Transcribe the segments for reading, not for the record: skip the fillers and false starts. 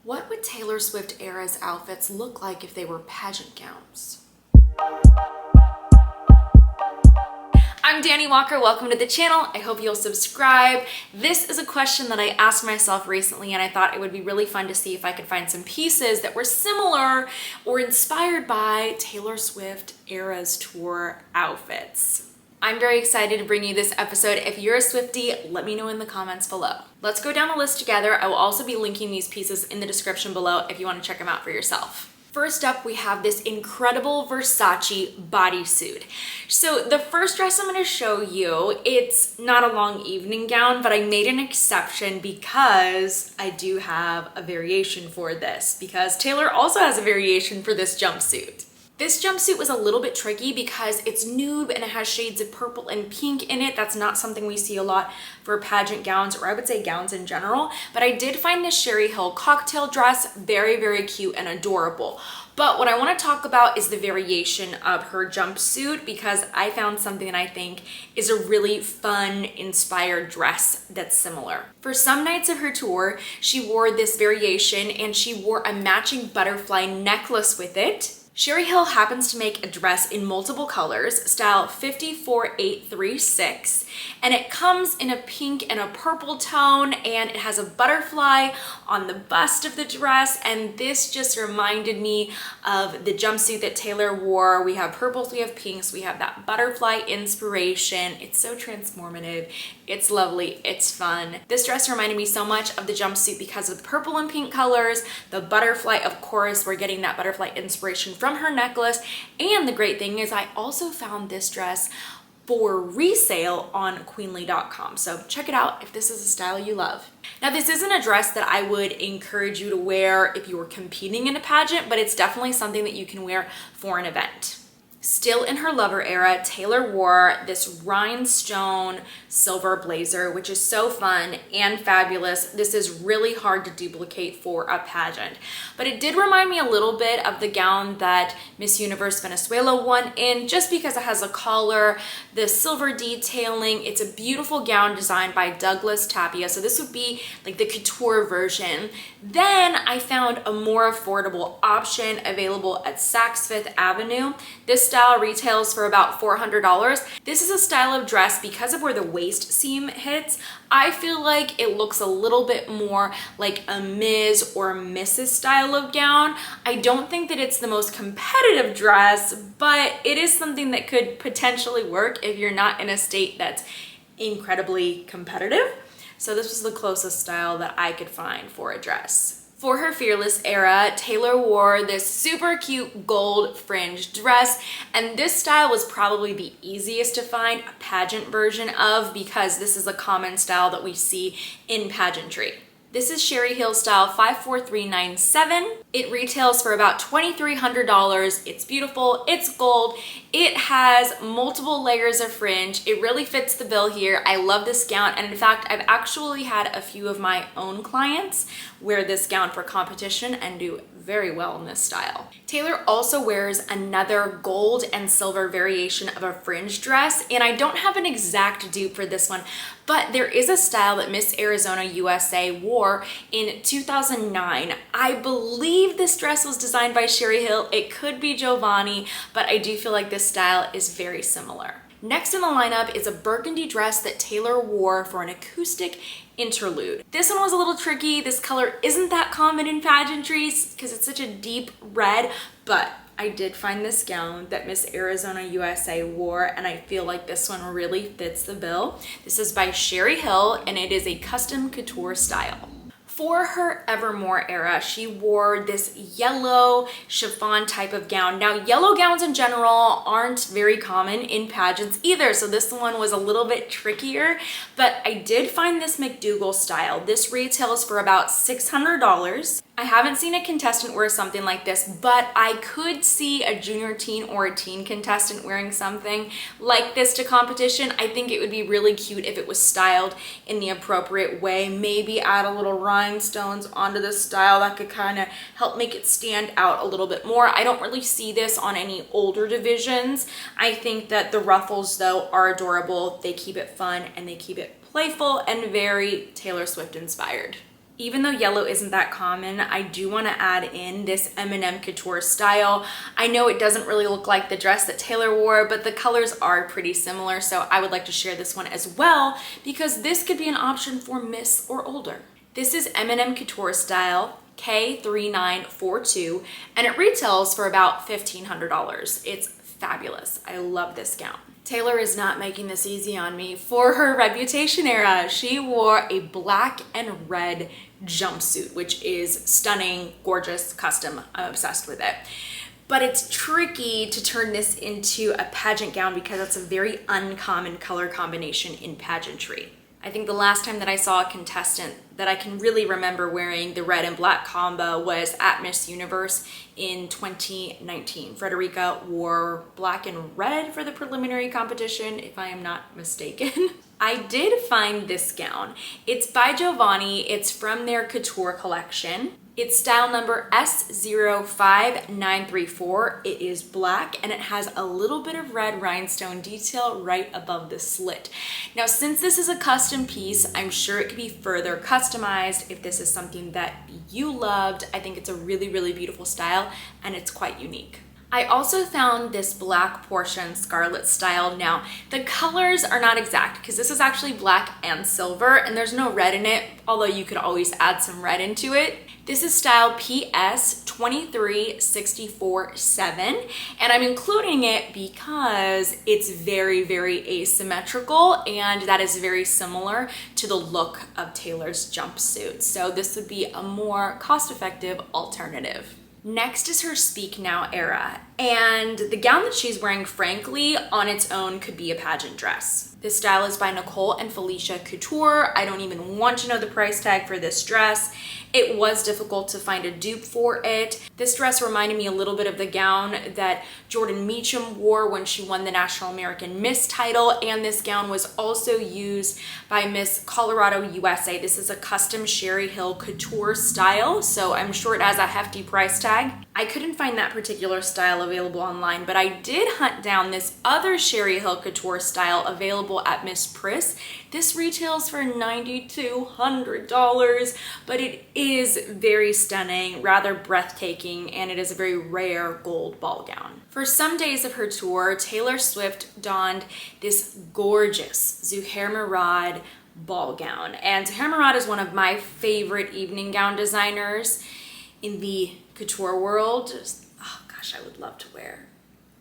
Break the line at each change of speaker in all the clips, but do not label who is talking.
What would Taylor Swift era's outfits look like if they were pageant gowns? I'm Dani Walker, welcome to the channel. I hope you'll subscribe. This is a question that I asked myself recently and I thought it would be really fun to see if I could find some pieces that were similar or inspired by Taylor Swift era's tour outfits. I'm very excited to bring you this episode. If you're a Swiftie, let me know in the comments below. Let's go down the list together. I will also be linking these pieces in the description below if you want to check them out for yourself. First up, we have this incredible Versace bodysuit. So the first dress I'm going to show you, it's not a long evening gown, but I made an exception because I do have a variation for this, because Taylor also has a variation for this jumpsuit. This jumpsuit was a little bit tricky because it's nude and it has shades of purple and pink in it. That's not something we see a lot for pageant gowns, or I would say gowns in general. But I did find this Sherry Hill cocktail dress very, very cute and adorable. But what I want to talk about is the variation of her jumpsuit, because I found something that I think is a really fun, inspired dress that's similar. For some nights of her tour, she wore this variation and she wore a matching butterfly necklace with it. Sherry Hill happens to make a dress in multiple colors, style 54836, and it comes in a pink and a purple tone, and it has a butterfly on the bust of the dress, and this just reminded me of the jumpsuit that Taylor wore. We have purples, we have pinks, we have that butterfly inspiration. It's so transformative. It's lovely, it's fun. This dress reminded me so much of the jumpsuit because of the purple and pink colors, the butterfly, of course, we're getting that butterfly inspiration from her necklace. And the great thing is I also found this dress for resale on queenly.com. So check it out if this is a style you love. Now, this isn't a dress that I would encourage you to wear if you were competing in a pageant, but it's definitely something that you can wear for an event. Still in her Lover era, Taylor wore this rhinestone silver blazer, which is so fun and fabulous. This is really hard to duplicate for a pageant, but it did remind me a little bit of the gown that Miss Universe Venezuela won in, just because it has a collar, the silver detailing. It's a beautiful gown designed by Douglas Tapia, so this would be like the couture version. Then I found a more affordable option available at Saks Fifth Avenue. This style retails for about $400. This is a style of dress, because of where the waist seam hits, I feel like it looks a little bit more like a Ms. or Mrs. style of gown. I don't think that it's the most competitive dress, but it is something that could potentially work if you're not in a state that's incredibly competitive. So this was the closest style that I could find for a dress. For her Fearless era, Taylor wore this super cute gold fringe dress, and this style was probably the easiest to find a pageant version of, because this is a common style that we see in pageantry. This is Sherry Hill style 54397. It retails for about $2,300. It's beautiful, it's gold, it has multiple layers of fringe. It really fits the bill here. I love this gown, and in fact, I've actually had a few of my own clients wear this gown for competition and do very well in this style. Taylor also wears another gold and silver variation of a fringe dress, and I don't have an exact dupe for this one, but there is a style that Miss Arizona USA wore in 2009. I believe this dress was designed by Sherry Hill. It could be Giovanni, but I do feel like this style is very similar. Next in the lineup is a burgundy dress that Taylor wore for an acoustic interlude. This one was a little tricky. This color isn't that common in pageantries because it's such a deep red, but I did find this gown that Miss Arizona USA wore, and I feel like this one really fits the bill. This is by Sherry Hill, and it is a custom couture style. For her Evermore era, she wore this yellow chiffon type of gown. Now, yellow gowns in general aren't very common in pageants either, so this one was a little bit trickier, but I did find this McDougal style. This retails for about $600. I haven't seen a contestant wear something like this, but I could see a junior teen or a teen contestant wearing something like this to competition. I think it would be really cute if it was styled in the appropriate way. Maybe add a little rhinestones onto this style that could kind of help make it stand out a little bit more. I don't really see this on any older divisions. I think that the ruffles, though, are adorable. They keep it fun and they keep it playful and very Taylor Swift inspired. Even though yellow isn't that common, I do want to add in this M&M Couture Style. I know it doesn't really look like the dress that Taylor wore, but the colors are pretty similar, so I would like to share this one as well because this could be an option for Miss or older. This is M&M Couture Style K3942, and it retails for about $1,500. It's fabulous. I love this gown. Taylor is not making this easy on me. For her Reputation era, she wore a black and red jumpsuit, which is stunning, gorgeous, custom. I'm obsessed with it. But it's tricky to turn this into a pageant gown because it's a very uncommon color combination in pageantry. I think the last time that I saw a contestant that I can really remember wearing the red and black combo was at Miss Universe in 2019. Frederica wore black and red for the preliminary competition, if I am not mistaken. I did find this gown. It's by Giovanni. It's from their couture collection. It's style number S05934. It is black and it has a little bit of red rhinestone detail right above the slit. Now, since this is a custom piece, I'm sure it could be further customized if this is something that you loved. I think it's a really, really beautiful style and it's quite unique. I also found this black portion scarlet style. Now, the colors are not exact because this is actually black and silver and there's no red in it, although you could always add some red into it. This is style PS 23647, and I'm including it because it's very, very asymmetrical, and that is very similar to the look of Taylor's jumpsuit. So this would be a more cost-effective alternative. Next is her Speak Now era, and the gown that she's wearing, frankly, on its own could be a pageant dress. This style is by Nicole and Felicia Couture. I don't even want to know the price tag for this dress. It was difficult to find a dupe for it. This dress reminded me a little bit of the gown that Jordan Meacham wore when she won the National American Miss title, and this gown was also used by Miss Colorado USA. This is a custom Sherry Hill couture style, so I'm sure it has a hefty price tag. I couldn't find that particular style available online, but I did hunt down this other Sherry Hill couture style available at Miss Priss. This retails for $9,200, but it is very stunning, rather breathtaking, and it is a very rare gold ball gown. For some days of her tour, Taylor Swift donned this gorgeous Zuhair Murad ball gown, and Zuhair Murad is one of my favorite evening gown designers in the couture world. Oh gosh, I would love to wear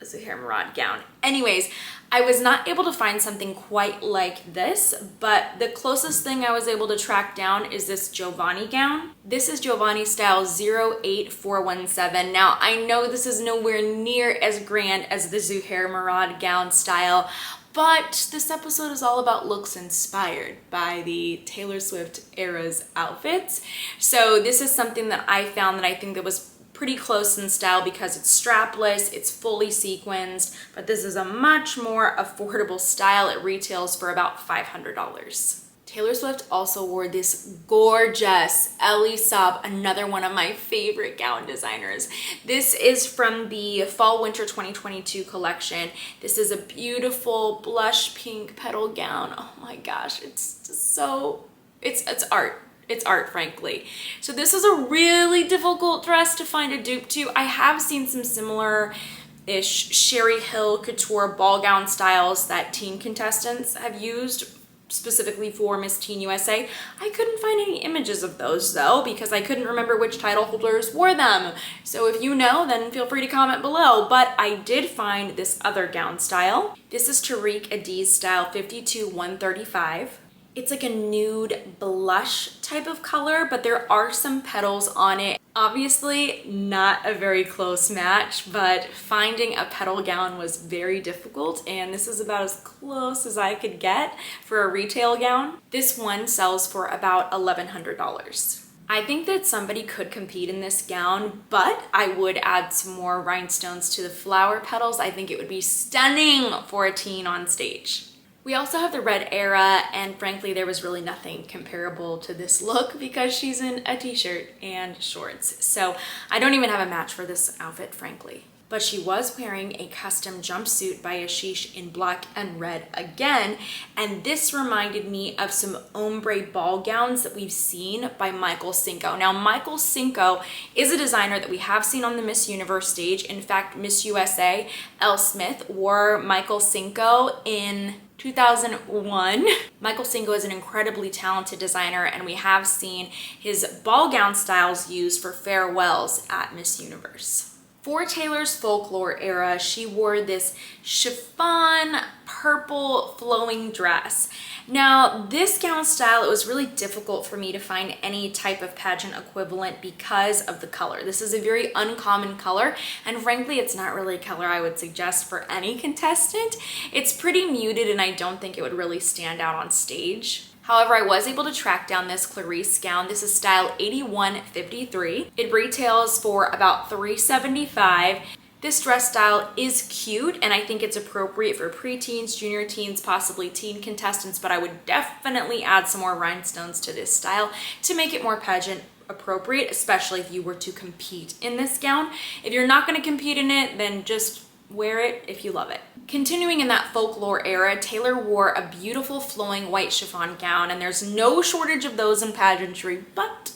a Zuhair Murad gown. Anyways, I was not able to find something quite like this, but the closest thing I was able to track down is this Giovanni gown. This is Giovanni style 08417. Now, I know this is nowhere near as grand as the Zuhair Murad gown style, but this episode is all about looks inspired by the Taylor Swift era's outfits. So this is something that I found that I think that was pretty close in style because it's strapless, it's fully sequenced, but this is a much more affordable style. It retails for about $500. Taylor Swift also wore this gorgeous Ellie SOB, another one of my favorite gown designers. This is from the Fall/Winter 2022 collection. This is a beautiful blush pink petal gown. Oh my gosh, it's just so, it's art. It's art, frankly. So this is a really difficult dress to find a dupe to. I have seen some similar-ish Sherry Hill couture ball gown styles that teen contestants have used specifically for Miss Teen USA. I couldn't find any images of those though because I couldn't remember which title holders wore them. So if you know, then feel free to comment below. But I did find this other gown style. This is Tariq Adiz style 52135. It's like a nude blush type of color, but there are some petals on it. Obviously not a very close match, but finding a petal gown was very difficult, and this is about as close as I could get for a retail gown. This one sells for about $1,100. I think that somebody could compete in this gown, but I would add some more rhinestones to the flower petals. I think it would be stunning for a teen on stage. We also have the red era, and frankly, there was really nothing comparable to this look because she's in a t-shirt and shorts. So I don't even have a match for this outfit, frankly. but she was wearing a custom jumpsuit by Ashish in black and red again. And this reminded me of some ombre ball gowns that we've seen by Michael Cinco. Now, Michael Cinco is a designer that we have seen on the Miss Universe stage. In fact, Miss USA, Elle Smith, wore Michael Cinco in 2001. Michael Cinco is an incredibly talented designer, and we have seen his ball gown styles used for farewells at Miss Universe. For Taylor's Folklore Era, she wore this chiffon purple flowing dress. Now, this gown style, it was really difficult for me to find any type of pageant equivalent because of the color. This is a very uncommon color, and frankly, it's not really a color I would suggest for any contestant. It's pretty muted, and I don't think it would really stand out on stage. However, I was able to track down this Clarice gown. This is style 8153. It retails for about $375. This dress style is cute, and I think it's appropriate for preteens, junior teens, possibly teen contestants, but I would definitely add some more rhinestones to this style to make it more pageant appropriate, especially if you were to compete in this gown. If you're not going to compete in it, then just wear it if you love it. Continuing in that folklore era, Taylor wore a beautiful flowing white chiffon gown, and there's no shortage of those in pageantry, but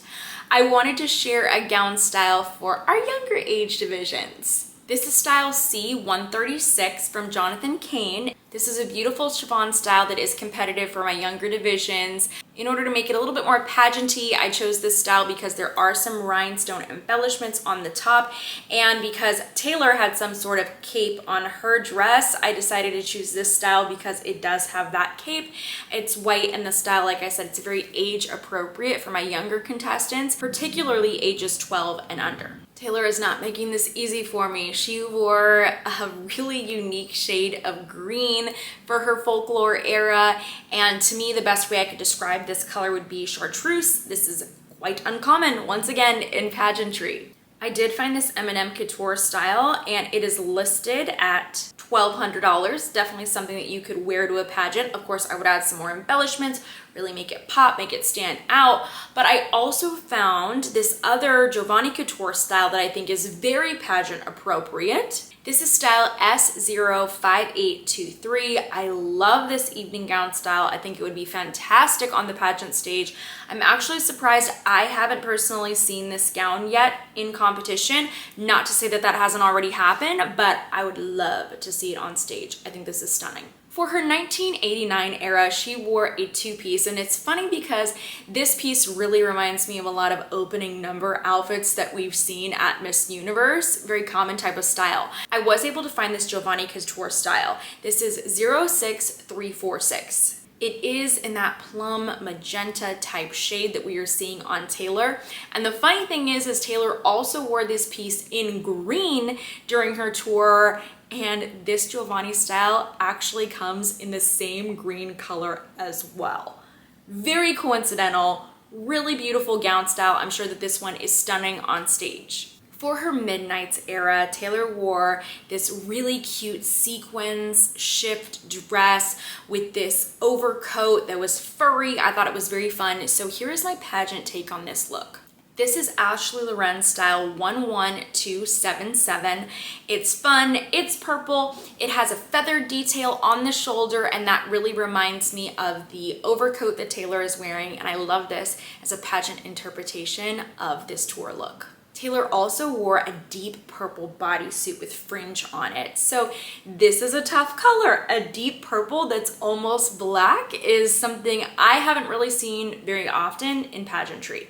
I wanted to share a gown style for our younger age divisions. This is style C136 from Jonathan Kane. This is a beautiful chiffon style that is competitive for my younger divisions. In order to make it a little bit more pageanty, I chose this style because there are some rhinestone embellishments on the top, and because Taylor had some sort of cape on her dress, I decided to choose this style because it does have that cape. It's white, and the style, like I said, it's very age appropriate for my younger contestants, particularly ages 12 and under. Taylor is not making this easy for me. She wore a really unique shade of green for her folklore era, and to me, the best way I could describe this color would be chartreuse. This is quite uncommon, once again, in pageantry. I did find this M&M couture style, and it is listed at $1,200. Definitely something that you could wear to a pageant. Of course, I would add some more embellishments, really make it pop, make it stand out. But I also found this other Giovanni couture style that I think is very pageant appropriate. This is style S05823. I love this evening gown style. I think it would be fantastic on the pageant stage. I'm actually surprised I haven't personally seen this gown yet in competition. Not to say that that hasn't already happened, but I would love to see it on stage. I think this is stunning. For her 1989 era, she wore a two-piece, and it's funny because this piece really reminds me of a lot of opening number outfits that we've seen at Miss Universe, very common type of style. I was able to find this Giovanni couture style. This is 06346. It is in that plum magenta type shade that we are seeing on Taylor. And the funny thing is Taylor also wore this piece in green during her tour, and this Giovanni style actually comes in the same green color as well. Very coincidental, really beautiful gown style. I'm sure that this one is stunning on stage. For her Midnights era, Taylor wore this really cute sequins shift dress with this overcoat that was furry. I thought it was very fun. So here is my pageant take on this look. This is Ashley Loren style 11277. It's fun, it's purple, it has a feather detail on the shoulder, and that really reminds me of the overcoat that Taylor is wearing, and I love this as a pageant interpretation of this tour look. Taylor also wore a deep purple bodysuit with fringe on it. So this is a tough color. A deep purple that's almost black is something I haven't really seen very often in pageantry.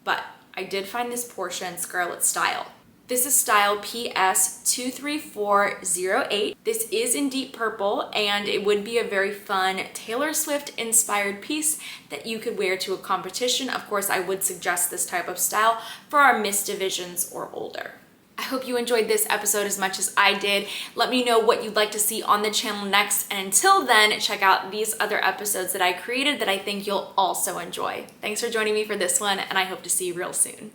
But I did find this portion Scarlet Style. This is style PS23408. This is in deep purple, and it would be a very fun Taylor Swift inspired piece that you could wear to a competition. Of course, I would suggest this type of style for our Miss divisions or older. I hope you enjoyed this episode as much as I did. Let me know what you'd like to see on the channel next, and until then, check out these other episodes that I created that I think you'll also enjoy. Thanks for joining me for this one, and I hope to see you real soon.